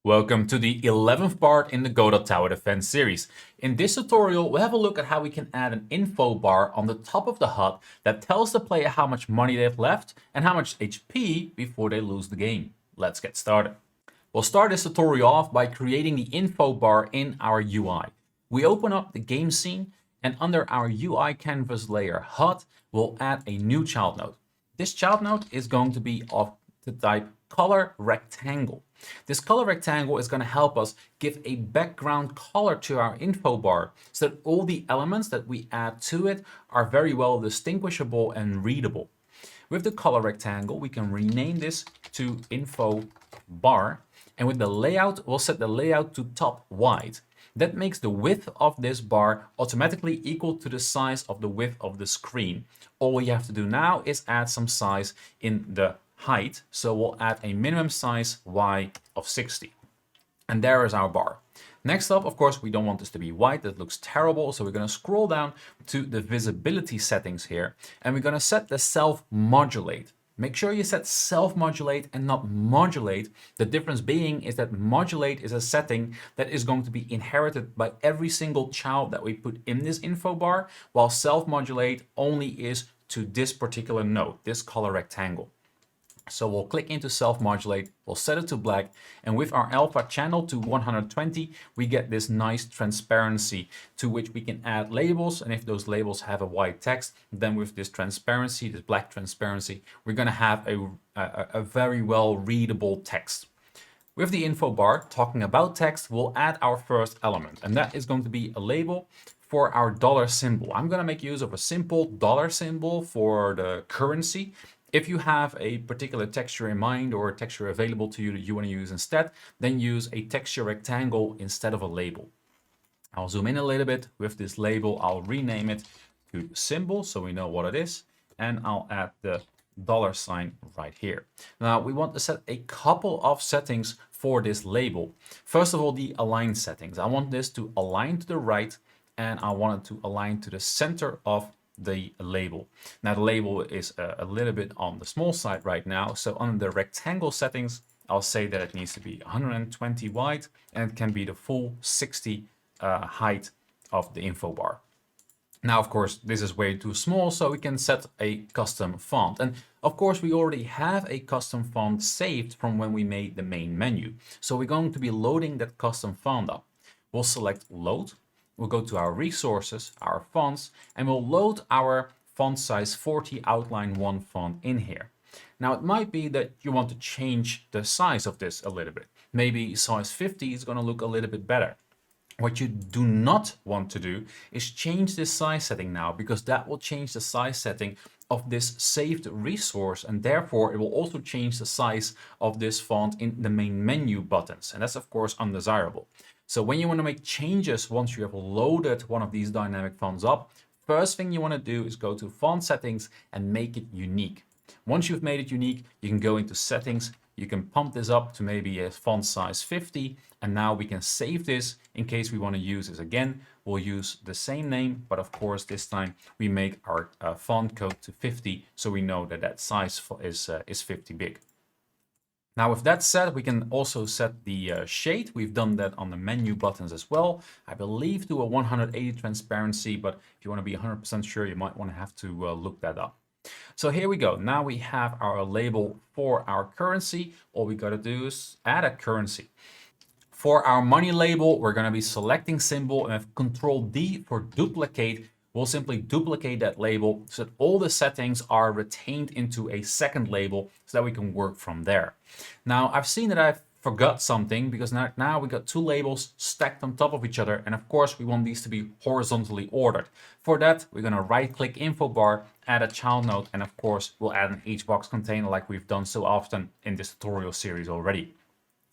Welcome to the 11th part in the Godot Tower Defense series. In this tutorial, we'll have a look at how we can add an info bar on the top of the HUD that tells the player how much money they've left and how much HP before they lose the game. Let's get started. We'll start this tutorial off by creating the info bar in our UI. We open up the game scene, and under our UI canvas layer HUD, we'll add a new child node. This child node is going to be of the type color rectangle. This color rectangle is going to help us give a background color to our info bar so that all the elements that we add to it are very well distinguishable and readable. With the color rectangle, we can rename this to info bar, and with the layout, we'll set the layout to top wide. That makes the width of this bar automatically equal to the size of the width of the screen. All we have to do now is add some size in the height, so we'll add a minimum size Y of 60. And there is our bar. Next up, of course, we don't want this to be white. That looks terrible. So we're going to scroll down to the visibility settings here, and we're going to set the self-modulate. Make sure you set self-modulate and not modulate. The difference being is that modulate is a setting that is going to be inherited by every single child that we put in this info bar, while self-modulate only is to this particular node, this color rectangle. So we'll click into self-modulate, we'll set it to black, and with our alpha channel to 120, we get this nice transparency to which we can add labels. And if those labels have a white text, then with this transparency, this black transparency, we're going to have a very well readable text. With the info bar, talking about text, we'll add our first element, and that is going to be a label for our dollar symbol. I'm going to make use of a simple dollar symbol for the currency. If you have a particular texture in mind or a texture available to you that you want to use instead, then use a texture rectangle instead of a label. I'll zoom in a little bit. With this label, I'll rename it to symbol so we know what it is, and I'll add the dollar sign right here. Now we want to set a couple of settings for this label. First of all, the align settings. I want this to align to the right, and I want it to align to the center of the label. Now the label is a little bit on the small side right now, so under the rectangle settings, I'll say that it needs to be 120 wide and it can be the full 60 height of the info bar. Now, of course, this is way too small, so we can set a custom font. And of course, we already have a custom font saved from when we made the main menu. So we're going to be loading that custom font up. We'll select load. We'll go to our resources, our fonts, and we'll load our font size 40 outline 1 font in here. Now it might be that you want to change the size of this a little bit. Maybe size 50 is going to look a little bit better. What you do not want to do is change this size setting now, because that will change the size setting of this saved resource, and therefore it will also change the size of this font in the main menu buttons, and that's of course undesirable. So when you want to make changes once you have loaded one of these dynamic fonts up, first thing you want to do is go to font settings and make it unique. Once you've made it unique, you can go into settings, you can pump this up to maybe a font size 50, and now we can save this in case we want to use this again. We'll use the same name, but of course this time we make our font code to 50, so we know that that size is 50 big. Now with that said, we can also set the shade. We've done that on the menu buttons as well. I believe to a 180 transparency, but if you want to be 100% sure, you might want to have to look that up. So here we go. Now we have our label for our currency. All we got to do is add a currency. For our money label, we're going to be selecting symbol, and if Control D for duplicate, we'll simply duplicate that label so that all the settings are retained into a second label so that we can work from there. Now I've seen that I've forgot something, because now we got two labels stacked on top of each other, and of course we want these to be horizontally ordered. For that, we're going to right click info bar, add a child node, and of course we'll add an HBox container like we've done so often in this tutorial series already.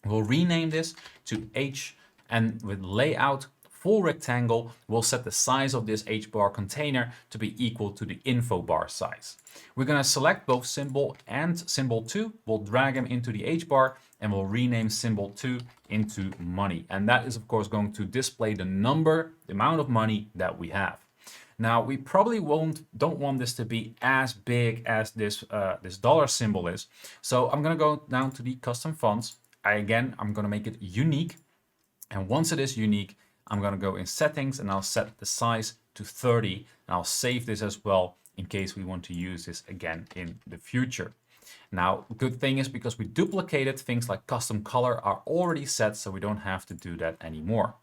We'll rename this to H, and with layout full rectangle, we'll set the size of this HBar container to be equal to the info bar size. We're going to select both symbol and symbol 2. We'll drag them into the HBar, and we'll rename symbol 2 into money. And that is of course going to display the number, the amount of money that we have. Now we probably don't want this to be as big as this dollar symbol is. So I'm going to go down to the custom fonts. I'm going to make it unique. And once it is unique, I'm going to go in settings and I'll set the size to 30. And I'll save this as well in case we want to use this again in the future. Now, good thing is because we duplicated, things like custom color are already set, so we don't have to do that anymore.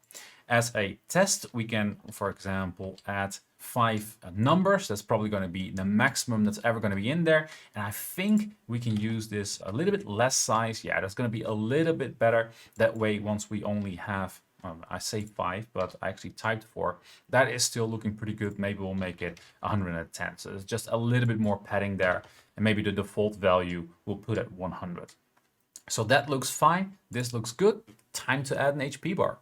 As a test, we can, for example, add 5 numbers. That's probably going to be the maximum that's ever going to be in there. And I think we can use this a little bit less size. Yeah, that's going to be a little bit better. That way, once we only have, I say 5, but I actually typed 4. That is still looking pretty good. Maybe we'll make it 110. So it's just a little bit more padding there. And maybe the default value we'll put at 100. So that looks fine. This looks good. Time to add an HP bar.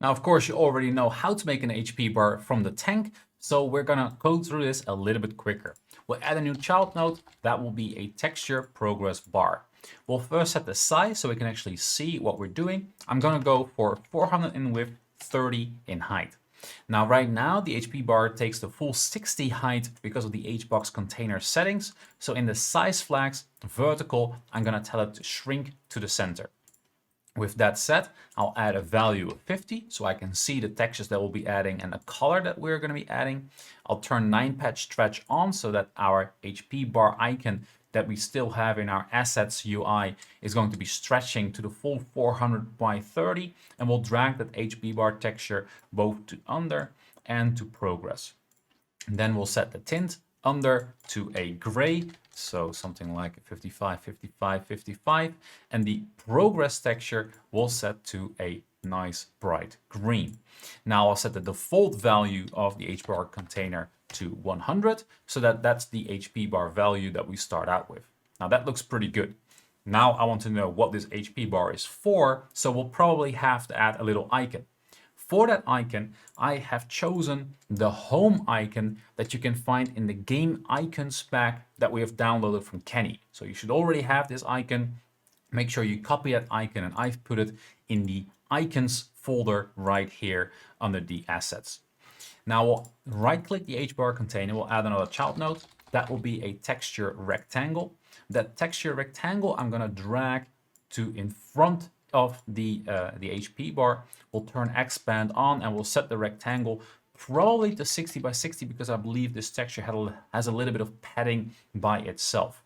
Now, of course, you already know how to make an HP bar from the tank, so we're gonna go through this a little bit quicker. We'll add a new child node. That will be a texture progress bar. We'll first set the size so we can actually see what we're doing. I'm gonna go for 400 in width, 30 in height. Now, right now, the HP bar takes the full 60 height because of the HBox container settings. So in the size flags, vertical, I'm gonna tell it to shrink to the center. With that said, I'll add a value of 50 so I can see the textures that we'll be adding and the color that we're going to be adding. I'll turn 9-patch stretch on so that our HP bar icon that we still have in our assets UI is going to be stretching to the full 400 by 30, and we'll drag that HP bar texture both to under and to progress. And then we'll set the tint under to a gray, so something like 55, 55, 55, and the progress texture will set to a nice bright green. Now I'll set the default value of the HP container to 100, so that's the HP bar value that we start out with. Now that looks pretty good. Now I want to know what this HP bar is for, so we'll probably have to add a little icon. For that icon, I have chosen the home icon that you can find in the game icons pack that we have downloaded from Kenny. So you should already have this icon. Make sure you copy that icon, and I've put it in the icons folder right here under the assets. Now we'll right click the HBar container, we'll add another child node. That will be a texture rectangle. That texture rectangle I'm gonna drag to in front of the HP bar. We'll turn expand on and we'll set the rectangle probably to 60 by 60 because I believe this texture has a little bit of padding by itself.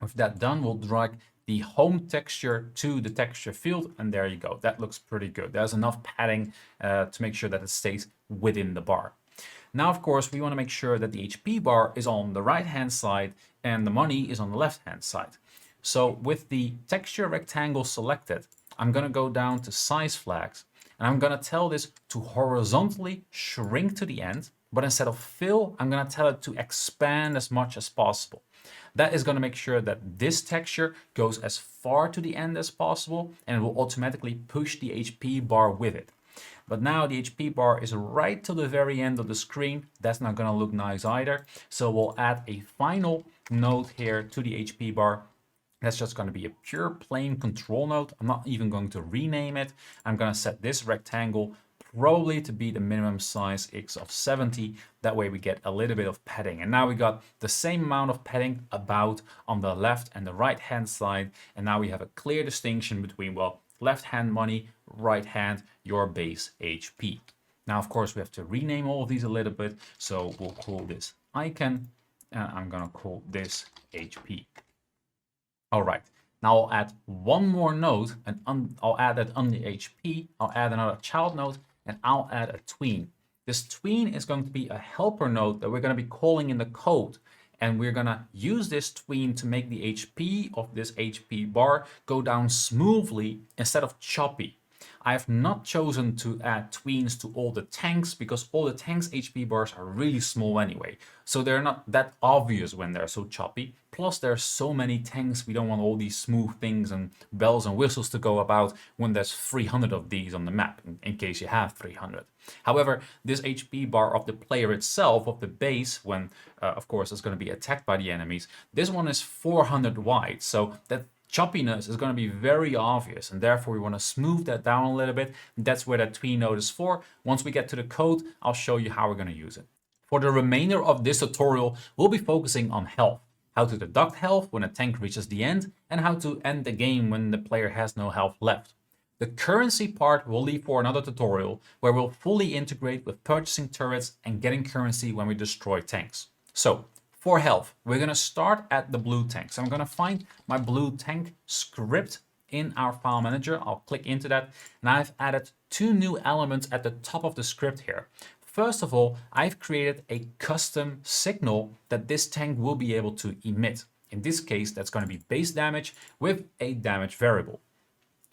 With that done, we'll drag the home texture to the texture field, and there you go. That looks pretty good. There's enough padding to make sure that it stays within the bar. Now, of course, we want to make sure that the HP bar is on the right-hand side and the money is on the left-hand side. So with the texture rectangle selected, I'm going to go down to size flags, and I'm going to tell this to horizontally shrink to the end, but instead of fill, I'm going to tell it to expand as much as possible. That is going to make sure that this texture goes as far to the end as possible, and it will automatically push the HP bar with it. But now the HP bar is right to the very end of the screen. That's not going to look nice either. So we'll add a final node here to the HP bar. That's just going to be a pure plain control node. I'm not even going to rename it. I'm going to set this rectangle probably to be the minimum size X of 70. That way we get a little bit of padding. And now we got the same amount of padding about on the left and the right hand side. And now we have a clear distinction between, well, left hand money, right hand your base HP. Now, of course, we have to rename all of these a little bit. So we'll call this icon, and I'm going to call this HP. All right, now I'll add one more node, and I'll add that under HP. I'll add another child node, and I'll add a tween. This tween is going to be a helper node that we're going to be calling in the code. And we're going to use this tween to make the HP of this HP bar go down smoothly instead of choppy. I have not chosen to add tweens to all the tanks because all the tanks' HP bars are really small anyway. So they're not that obvious when they're so choppy. Plus there's so many tanks, we don't want all these smooth things and bells and whistles to go about when there's 300 of these on the map, in case you have 300. However, this HP bar of the player itself, of the base, when of course it's going to be attacked by the enemies, this one is 400 wide. So that choppiness is going to be very obvious, and therefore we want to smooth that down a little bit. That's where that tween node is for. Once we get to the code, I'll show you how we're going to use it. For the remainder of this tutorial, we'll be focusing on health. how to deduct health when a tank reaches the end, and how to end the game when the player has no health left. The currency part we'll leave for another tutorial where we'll fully integrate with purchasing turrets and getting currency when we destroy tanks. So for health, we're going to start at the blue tank. So I'm going to find my blue tank script in our file manager. I'll click into that, and I've added two new elements at the top of the script here. First of all, I've created a custom signal that this tank will be able to emit. In this case, that's going to be base damage with a damage variable.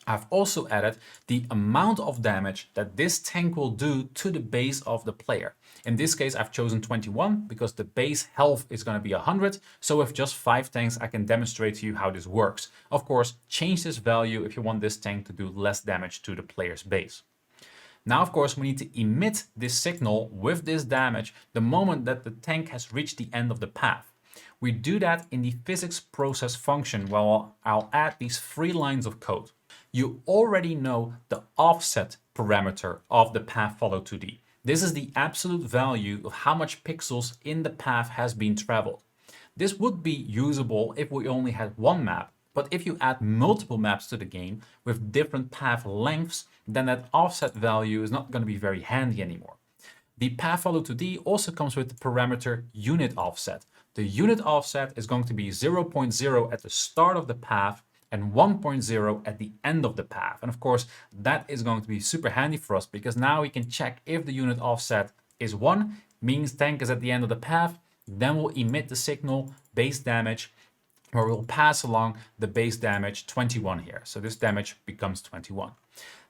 I've also added the amount of damage that this tank will do to the base of the player. In this case, I've chosen 21 because the base health is going to be 100. So with just 5 tanks, I can demonstrate to you how this works. Of course, change this value if you want this tank to do less damage to the player's base. Now, of course, we need to emit this signal with this damage the moment that the tank has reached the end of the path. We do that in the physics process function where I'll add these 3 lines of code. You already know the offset parameter of the path follow 2D. This is the absolute value of how much pixels in the path has been traveled. This would be usable if we only had one map, but if you add multiple maps to the game with different path lengths, then that offset value is not going to be very handy anymore. The path follow 2D also comes with the parameter unit offset. The unit offset is going to be 0.0 at the start of the path and 1.0 at the end of the path. And of course, that is going to be super handy for us because now we can check if the unit offset is 1, means tank is at the end of the path, then we'll emit the signal base damage, where we'll pass along the base damage 21 here. So this damage becomes 21.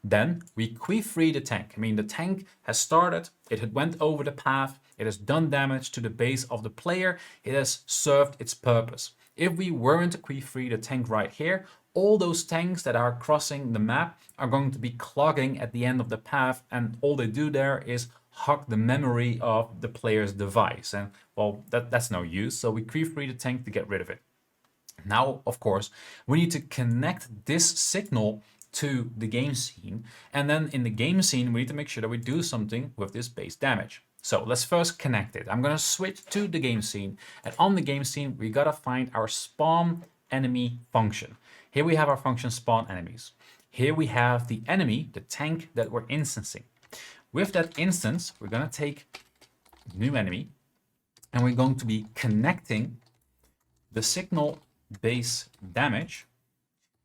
Then we free the tank. I mean, the tank has started, it had went over the path, it has done damage to the base of the player, it has served its purpose. If we weren't to free the tank right here, all those tanks that are crossing the map are going to be clogging at the end of the path, and all they do there is hog the memory of the player's device. And well, that's no use, so we free the tank to get rid of it. Now, of course, we need to connect this signal to the game scene, and then in the game scene we need to make sure that we do something with this base damage. So let's first connect it. I'm going to switch to the game scene, and on the game scene we got to find our spawn enemy function. Here we have our function spawn enemies. Here we have the enemy, the tank that we're instancing. With that instance, we're going to take new enemy, and we're going to be connecting the signal base damage.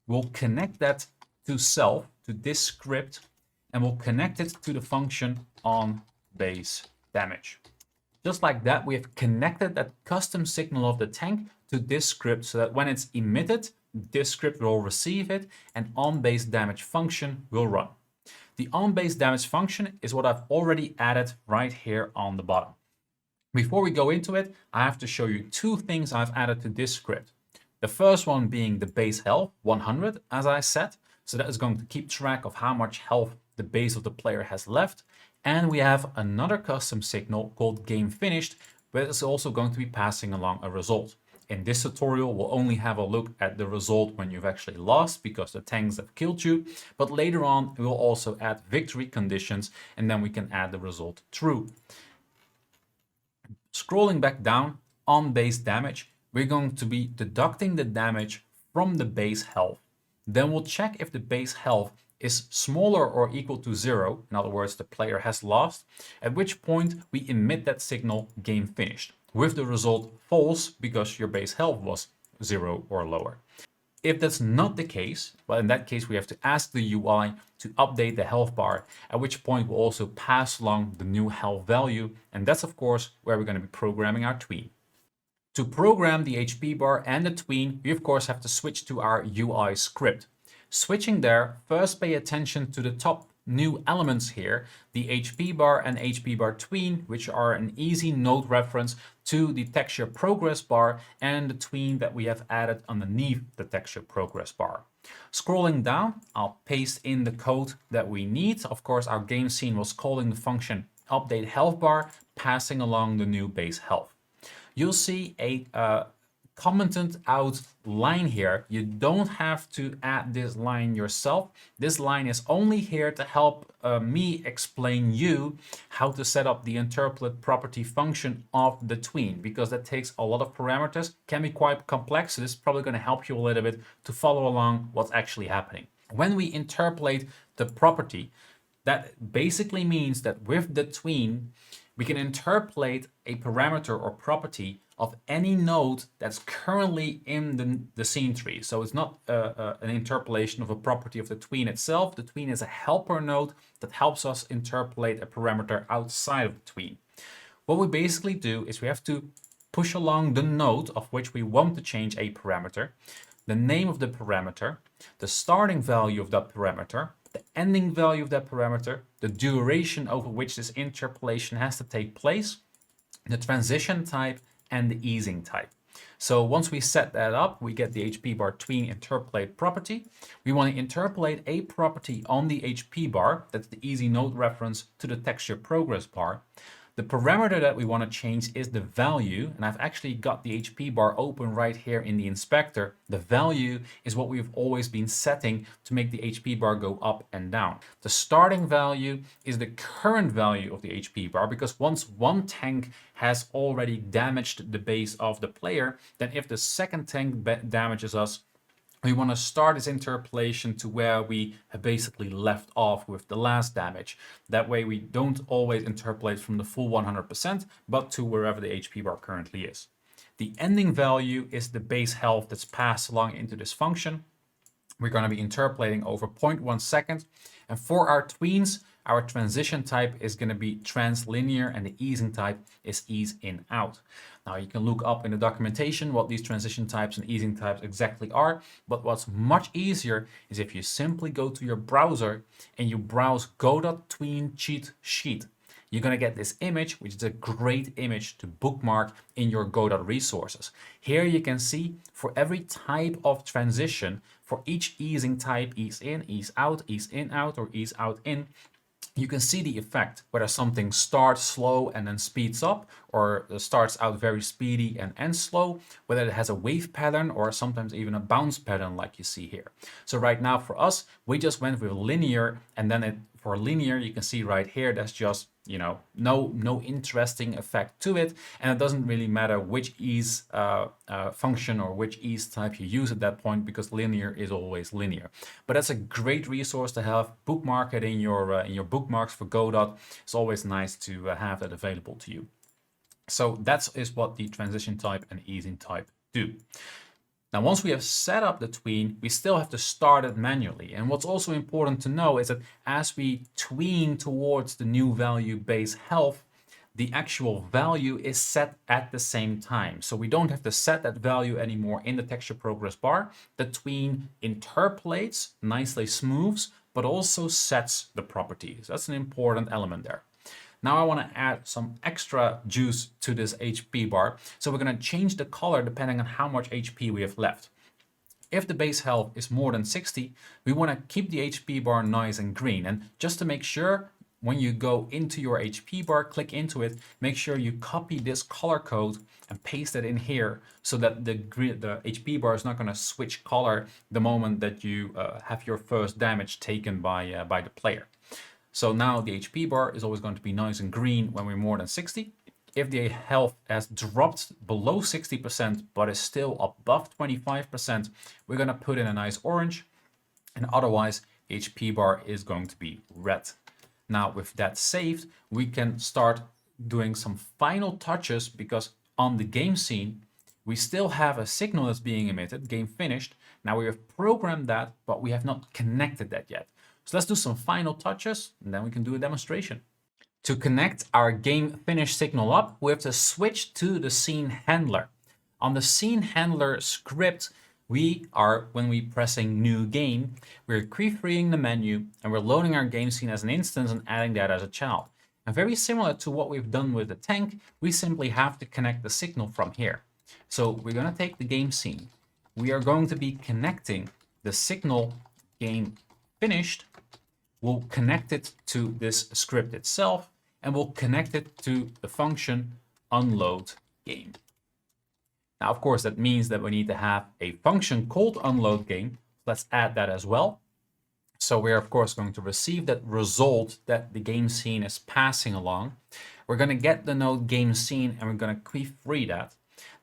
We'll connect that to self, to this script, and we'll connect it to the function on base damage. Just like that, we have connected that custom signal of the tank to this script so that when it's emitted, this script will receive it and on base damage function will run. The on base damage function is what I've already added right here on the bottom. Before we go into it, I have to show you 2 things I've added to this script. The first one being the base health, 100, as I said. So that is going to keep track of how much health the base of the player has left. And we have another custom signal called game finished, but it's also going to be passing along a result. In this tutorial, we'll only have a look at the result when you've actually lost because the tanks have killed you. But later on, we'll also add victory conditions, and then we can add the result true. Scrolling back down on base damage, we're going to be deducting the damage from the base health. Then we'll check if the base health is smaller or equal to 0, in other words, the player has lost, at which point we emit that signal game finished, with the result false because your base health was 0 or lower. If that's not the case, well, in that case we have to ask the UI to update the health bar, at which point we'll also pass along the new health value, and that's of course where we're going to be programming our tween. To program the HP bar and the tween, we of course have to switch to our UI script. Switching there, first pay attention to the top new elements here, the HP bar and HP bar tween, which are an easy node reference to the texture progress bar and the tween that we have added underneath the texture progress bar. Scrolling down, I'll paste in the code that we need. Of course, our game scene was calling the function update health bar, passing along the new base health. You'll see a commented out line here. You don't have to add this line yourself. This line is only here to help me explain you how to set up the interpolate property function of the tween, because that takes a lot of parameters, can be quite complex. So this is probably going to help you a little bit to follow along what's actually happening. When we interpolate the property, that basically means that with the tween, we can interpolate a parameter or property of any node that's currently in the scene tree. So it's not an interpolation of a property of the tween itself. The tween is a helper node that helps us interpolate a parameter outside of the tween. What we basically do is we have to push along the node of which we want to change a parameter, the name of the parameter, the starting value of that parameter, the ending value of that parameter, the duration over which this interpolation has to take place, the transition type, and the easing type. So once we set that up, we get the HP bar tween interpolate property. We want to interpolate a property on the HP bar, that's the easy node reference to the texture progress bar. The parameter that we want to change is the value, and I've actually got the HP bar open right here in the inspector. The value is what we've always been setting to make the HP bar go up and down. The starting value is the current value of the HP bar, because once one tank has already damaged the base of the player, then if the second tank damages us, we want to start this interpolation to where we have basically left off with the last damage. That way we don't always interpolate from the full 100%, but to wherever the HP bar currently is. The ending value is the base health that's passed along into this function. We're going to be interpolating over 0.1 second. And for our tweens, our transition type is going to be translinear and the easing type is ease in out. Now you can look up in the documentation what these transition types and easing types exactly are, but what's much easier is if you simply go to your browser and you browse Godot tween cheat sheet. You're going to get this image, which is a great image to bookmark in your Godot resources. Here you can see for every type of transition, for each easing type, ease in, ease out, or ease out in, you can see the effect, whether something starts slow and then speeds up, or starts out very speedy and ends slow, whether it has a wave pattern or sometimes even a bounce pattern like you see here. So right now for us, we just went with linear, and then for linear, you can see right here, that's just, you know, no interesting effect to it, and it doesn't really matter which ease function or which ease type you use at that point, because linear is always linear. But that's a great resource to have. Bookmark it in your bookmarks for Godot. It's always nice to have that available to you. So that is what the transition type and easing type do. Now, once we have set up the tween, we still have to start it manually. And what's also important to know is that as we tween towards the new value base health, the actual value is set at the same time. So we don't have to set that value anymore in the texture progress bar. The tween interpolates, nicely smooths, but also sets the properties. That's an important element there. Now I want to add some extra juice to this HP bar. So we're going to change the color depending on how much HP we have left. If the base health is more than 60, we want to keep the HP bar nice and green. And just to make sure, when you go into your HP bar, click into it, make sure you copy this color code and paste it in here so that the HP bar is not going to switch color the moment that you have your first damage taken by the player. So now the HP bar is always going to be nice and green when we're more than 60. If the health has dropped below 60% but is still above 25%, we're going to put in a nice orange, and otherwise the HP bar is going to be red. Now with that saved, we can start doing some final touches, because on the game scene, we still have a signal that's being emitted, game finished. Now we have programmed that, but we have not connected that yet. So let's do some final touches, and then we can do a demonstration. To connect our game finish signal up, we have to switch to the scene handler. On the scene handler script, when we pressing new game, we're keyfreeing the menu and we're loading our game scene as an instance and adding that as a child. And very similar to what we've done with the tank, we simply have to connect the signal from here. So we're going to take the game scene. We are going to be connecting the signal game finished. We'll connect it to this script itself, and we'll connect it to the function unload game. Now, of course, that means that we need to have a function called unload game. Let's add that as well. So we're, of course, going to receive that result that the game scene is passing along. We're going to get the node game scene and we're going to keyfree that.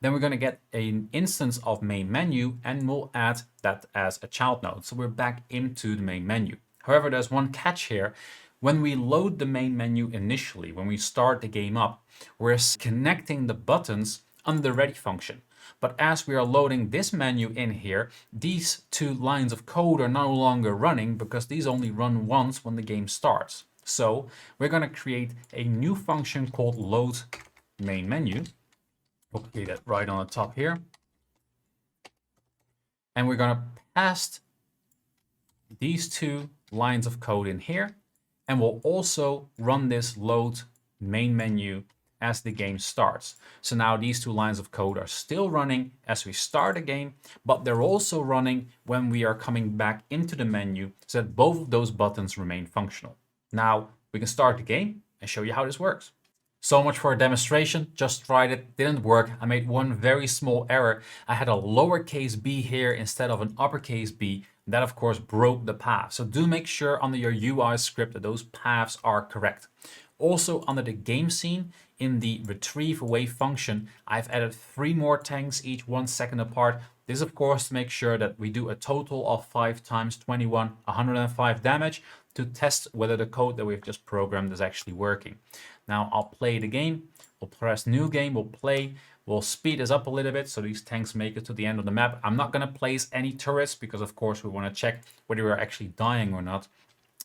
Then we're going to get an instance of main menu and we'll add that as a child node. So we're back into the main menu. However, there's one catch here. When we load the main menu initially, when we start the game up, we're connecting the buttons under the ready function. But as we are loading this menu in here, these two lines of code are no longer running because these only run once when the game starts. So we're going to create a new function called load main menu. We'll create that right on the top here. And we're going to pass these two lines of code in here. And we'll also run this load main menu as the game starts. So now these two lines of code are still running as we start a game, but they're also running when we are coming back into the menu so that both of those buttons remain functional. Now we can start the game and show you how this works. So much for a demonstration. Just tried it, didn't work. I made one very small error. I had a lowercase b here instead of an uppercase B. That of course broke the path. So do make sure under your UI script that those paths are correct. Also under the game scene, in the retrieve away function, I've added 3 more tanks, each 1 second apart. This of course to make sure that we do a total of 5 times 21, 105 damage to test whether the code that we've just programmed is actually working. Now I'll play the game, we'll press new game, we'll play, we'll speed this up a little bit so these tanks make it to the end of the map. I'm not going to place any turrets because of course we want to check whether we're actually dying or not.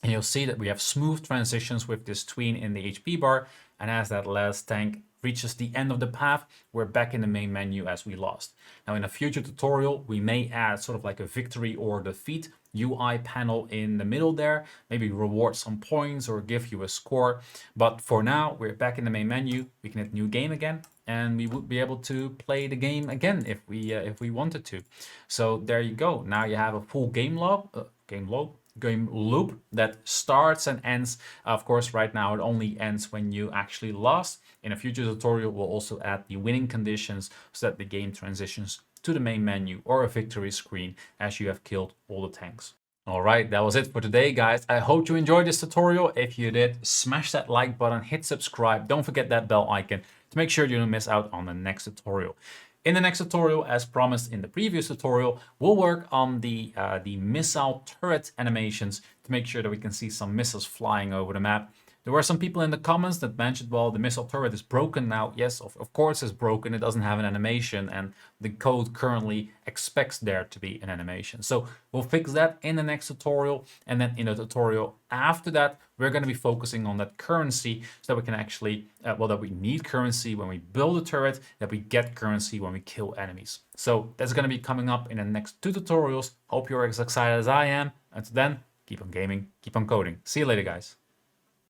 And you'll see that we have smooth transitions with this tween in the HP bar. And as that last tank reaches the end of the path, we're back in the main menu as we lost. Now in a future tutorial, we may add sort of like a victory or defeat UI panel in the middle there, maybe reward some points or give you a score. But for now, we're back in the main menu. We can hit new game again and we would be able to play the game again if we wanted to. So there you go. Now you have a full game loop that starts and ends. Of course, right now it only ends when you actually lost. In a future tutorial, we'll also add the winning conditions so that the game transitions to the main menu or a victory screen as you have killed all the tanks. All right, that was it for today, guys. I hope you enjoyed this tutorial. If you did, smash that like button, hit subscribe. Don't forget that bell icon to make sure you don't miss out on the next tutorial. In the next tutorial, as promised in the previous tutorial, we'll work on the missile turret animations to make sure that we can see some missiles flying over the map. There were some people in the comments that mentioned, well, the missile turret is broken now. Yes, of course it's broken. It doesn't have an animation and the code currently expects there to be an animation. So we'll fix that in the next tutorial. And then in the tutorial after that, we're going to be focusing on that currency so that we can actually, that we need currency when we build a turret, that we get currency when we kill enemies. So that's going to be coming up in the next 2 tutorials. Hope you're as excited as I am. Until then, keep on gaming, keep on coding. See you later, guys.